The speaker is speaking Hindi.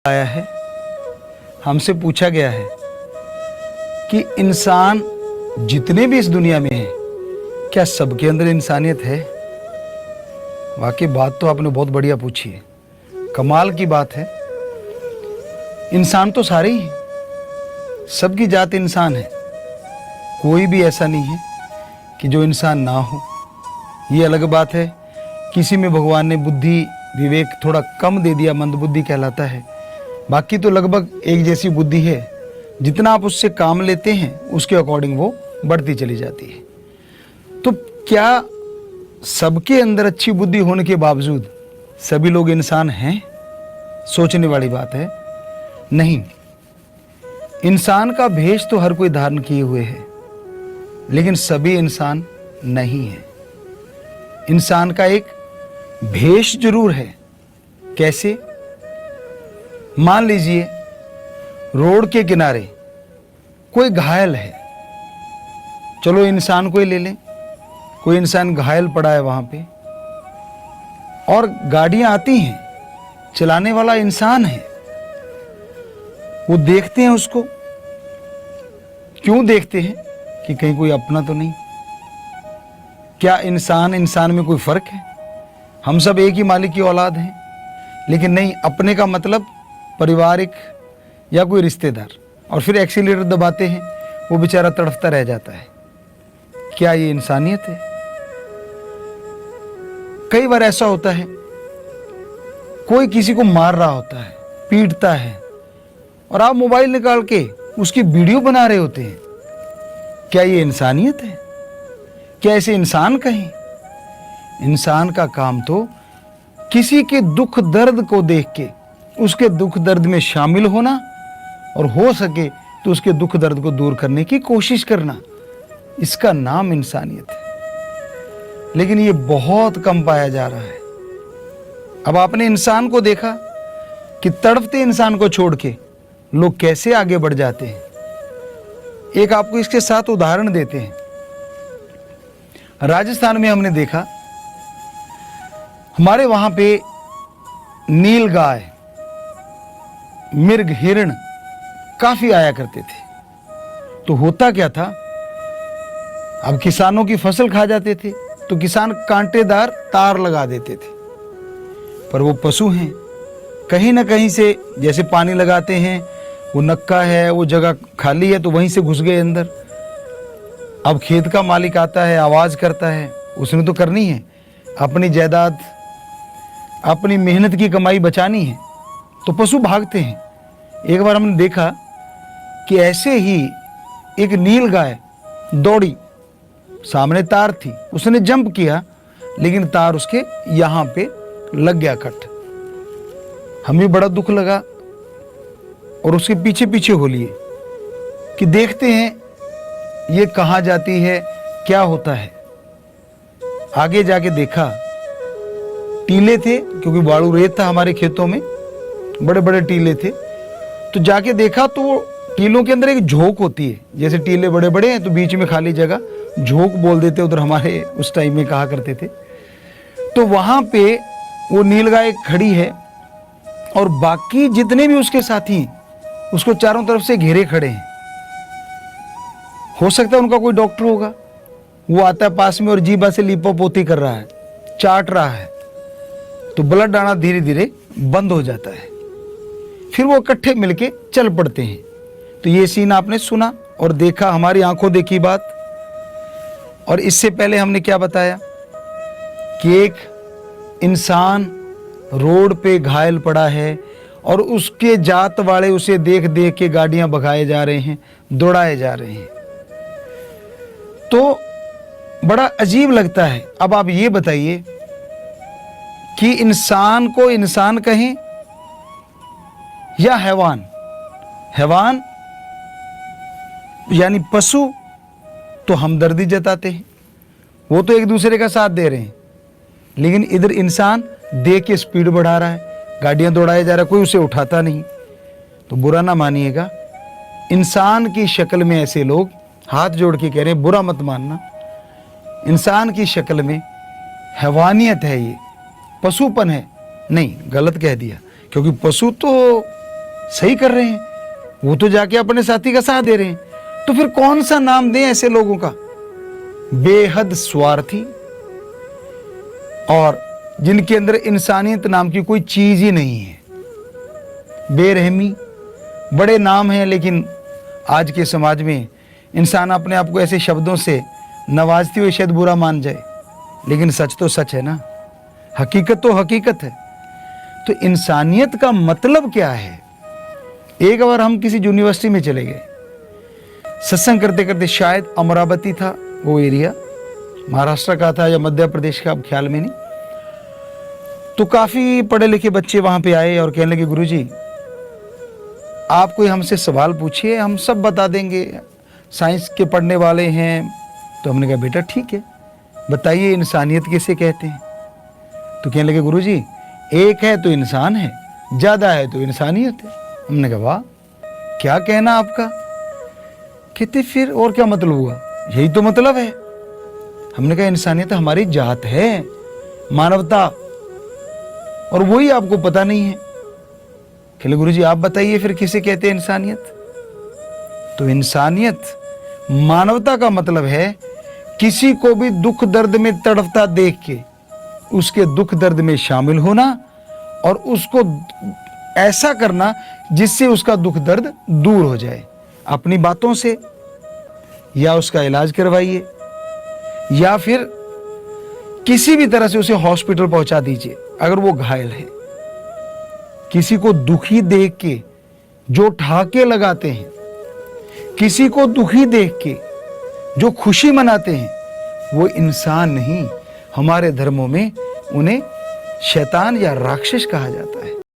आया है, हमसे पूछा गया है कि इंसान जितने भी इस दुनिया में हैं, क्या सबके अंदर इंसानियत है? वाकई बात तो आपने बहुत बढ़िया पूछी है, कमाल की बात है। इंसान तो सारे ही हैं, सबकी जात इंसान है, कोई भी ऐसा नहीं है कि जो इंसान ना हो। ये अलग बात है, किसी में भगवान ने बुद्धि विवेक थोड़ा कम दे दिया, मंदबुद्धि कहलाता है। बाकी तो लगभग एक जैसी बुद्धि है, जितना आप उससे काम लेते हैं उसके अकॉर्डिंग वो बढ़ती चली जाती है। तो क्या सबके अंदर अच्छी बुद्धि होने के बावजूद सभी लोग इंसान हैं? सोचने वाली बात है। नहीं, इंसान का भेष तो हर कोई धारण किए हुए है, लेकिन सभी इंसान नहीं है। इंसान का एक भेष जरूर है। कैसे? मान लीजिए रोड के किनारे कोई घायल है, चलो इंसान को ही ले लें, कोई इंसान घायल पड़ा है वहां पे, और गाड़ियां आती हैं, चलाने वाला इंसान है, वो देखते हैं उसको। क्यों देखते हैं? कि कहीं कोई अपना तो नहीं। क्या इंसान में कोई फर्क है? हम सब एक ही मालिक की औलाद हैं, लेकिन नहीं, अपने का मतलब पारिवारिक या कोई रिश्तेदार, और फिर एक्सीलेटर दबाते हैं, वो बेचारा तड़फता रह जाता है। क्या ये इंसानियत है? कई बार ऐसा होता है, कोई किसी को मार रहा होता है, पीटता है, और आप मोबाइल निकाल के उसकी वीडियो बना रहे होते हैं। क्या ये इंसानियत है? क्या ऐसे इंसान कहें? इंसान का काम तो किसी के दुख दर्द को देख के उसके दुख दर्द में शामिल होना, और हो सके तो उसके दुख दर्द को दूर करने की कोशिश करना। इसका नाम इंसानियत है, लेकिन ये बहुत कम पाया जा रहा है। अब आपने इंसान को देखा कि तड़पते इंसान को छोड़ के लोग कैसे आगे बढ़ जाते हैं। एक आपको इसके साथ उदाहरण देते हैं। राजस्थान में हमने देखा, हमारे वहां पे नील गाय, मिर्ग, हिरण काफी आया करते थे। तो होता क्या था, अब किसानों की फसल खा जाते थे तो किसान कांटेदार तार लगा देते थे, पर वो पशु हैं, कहीं ना कहीं से जैसे पानी लगाते हैं, वो नक्का है, वो जगह खाली है तो वहीं से घुस गए अंदर। अब खेत का मालिक आता है, आवाज करता है, उसने तो करनी है, अपनी जायदाद, अपनी मेहनत की कमाई बचानी है, तो पशु भागते हैं। एक बार हमने देखा कि ऐसे ही एक नील गाय दौड़ी, सामने तार थी, उसने जंप किया, लेकिन तार उसके यहां पे लग गया कट। हमें बड़ा दुख लगा और उसके पीछे पीछे हो लिए कि देखते हैं ये कहां जाती है, क्या होता है। आगे जाके देखा, टीले थे, क्योंकि बालू रेत था हमारे खेतों में, बड़े बड़े टीले थे। तो जाके देखा तो टीलों के अंदर एक झोंक होती है, जैसे टीले बड़े बड़े हैं तो बीच में खाली जगह झोंक बोल देते, उधर हमारे उस टाइम में कहा करते थे। तो वहां पे वो नीलगाय खड़ी है, और बाकी जितने भी उसके साथी हैं उसको चारों तरफ से घेरे खड़े हैं। हो सकता है उनका कोई डॉक्टर होगा, वो आता है पास में और जीभा से लीपापोती कर रहा है, चाट रहा है, तो ब्लड आना धीरे धीरे बंद हो जाता है। फिर वो इकट्ठे मिलके चल पड़ते हैं। तो ये सीन आपने सुना और देखा, हमारी आंखों देखी बात। और इससे पहले हमने क्या बताया कि एक इंसान रोड पे घायल पड़ा है, और उसके जात वाले उसे देख देख के गाड़ियां भगाए जा रहे हैं, दौड़ाए जा रहे हैं। तो बड़ा अजीब लगता है। अब आप ये बताइए कि इंसान को इंसान कहें या हैवान? हैवान यानी पशु तो हमदर्दी जताते हैं, वो तो एक दूसरे का साथ दे रहे हैं, लेकिन इधर इंसान देख के स्पीड बढ़ा रहा है, गाड़ियां दौड़ाया जा रहा है, कोई उसे उठाता नहीं। तो बुरा ना मानिएगा, इंसान की शक्ल में ऐसे लोग हाथ जोड़ के कह रहे हैं, बुरा मत मानना, इंसान की शक्ल में हैवानियत है, ये पशुपन है। नहीं, गलत कह दिया, क्योंकि पशु तो सही कर रहे हैं, वो तो जाके अपने साथी का साथ दे रहे हैं, तो फिर कौन सा नाम दें ऐसे लोगों का? बेहद स्वार्थी और जिनके अंदर इंसानियत नाम की कोई चीज ही नहीं है। बेरहमी, बड़े नाम हैं, लेकिन आज के समाज में इंसान अपने आप को ऐसे शब्दों से नवाजते हुए शायद बुरा मान जाए, लेकिन सच तो सच है ना, हकीकत तो हकीकत है। तो इंसानियत का मतलब क्या है? एक बार हम किसी यूनिवर्सिटी में चले गए, सत्संग करते करते, शायद अमरावती था वो एरिया, महाराष्ट्र का था या मध्य प्रदेश का, अब ख्याल में नहीं। तो काफी पढ़े लिखे बच्चे वहां पे आए और कहने लगे, गुरुजी आप कोई हमसे सवाल पूछिए, हम सब बता देंगे, साइंस के पढ़ने वाले हैं। तो हमने कहा बेटा ठीक है, बताइए इंसानियत किसे कहते हैं? तो कहने लगे, गुरुजी एक है तो इंसान है, ज्यादा है तो इंसानियत है। हमने कहा वाह, क्या कहना आपका? कहते फिर और क्या मतलब हुआ? यही तो मतलब है। हमने कहा इंसानियत हमारी जात है, मानवता, और वही आपको पता नहीं है। कहले गुरुजी आप बताइए फिर किसे कहते हैं इंसानियत? तो इंसानियत, मानवता का मतलब है किसी को भी दुख दर्द में तड़पता देख के उसके दुख दर्द में शामिल होना और उसको ऐसा करना जिससे उसका दुख दर्द दूर हो जाए। अपनी बातों से, या उसका इलाज करवाइए, या फिर किसी भी तरह से उसे हॉस्पिटल पहुंचा दीजिए अगर वो घायल है। किसी को दुखी देख के जो ठहाके लगाते हैं, किसी को दुखी देख के जो खुशी मनाते हैं, वो इंसान नहीं, हमारे धर्मों में उन्हें शैतान या राक्षस कहा जाता है।